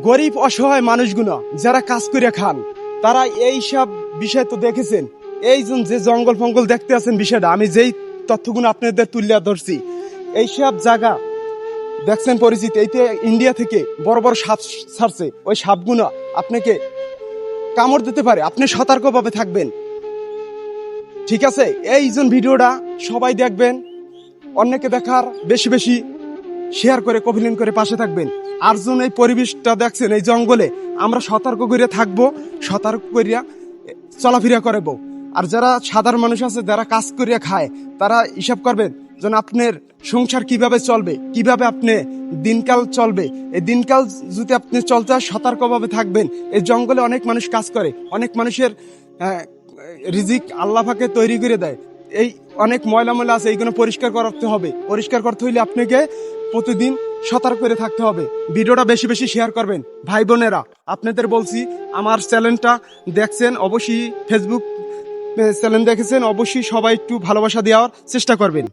গরিব অসহায় মানুষগুলো যারা কাজ করে খান তারা এই সব বিষয় তো দেখেছেন। এই যে জঙ্গল ফঙ্গল দেখতে আছেন বিষয়টা, আমি যেই তথ্যগুলো আপনাদের তুলে ধরছি, এইসব জায়গা দেখছেন পরিচিত। এইতে ইন্ডিয়া থেকে বড় বড় সাপ ছাড়ছে, ওই সাপগুলো আপনাকে কামড় দিতে পারে, আপনি সতর্কভাবে থাকবেন। ঠিক আছে, এই ভিডিওটা সবাই দেখবেন, অন্যকে দেখার বেশি বেশি শেয়ার করে কমেন্ট করে পাশে থাকবেন। আর এই পরিবেশটা দেখছেন এই জঙ্গলে, আমরা সতর্ক করে থাকবো, সতর্ক করিয়া চলাফেরা করবো। আর যারা সাধারণ মানুষ আছে যারা কাজ করিয়া খায়, তারা হিসাব করবেন যেন আপনার সংসার কিভাবে চলবে, কিভাবে আপনি দিনকাল চলবে। এই দিনকাল যদি আপনি চলতে হয় সতর্কভাবে থাকবেন। এই জঙ্গলে অনেক মানুষ কাজ করে, অনেক মানুষের রিজিক আল্লাহ পাকে তৈরি করে দেয়। এই অনেক ময়লা আছে, এইগুলো পরিষ্কার করতে হবে। পরিষ্কার করতে হইলে আপনাকে প্রতিদিন সতর্ক করে থাকতে হবে। ভিডিওটা বেশি বেশি শেয়ার করবেন। ভাই বোনেরা, আপনাদের বলছি, আমার চ্যানেলটা দেখছেন, অবশ্যই ফেসবুক চ্যানেল দেখেছেন, অবশ্যই সবাই একটু ভালোবাসা দেওয়ার চেষ্টা করবেন।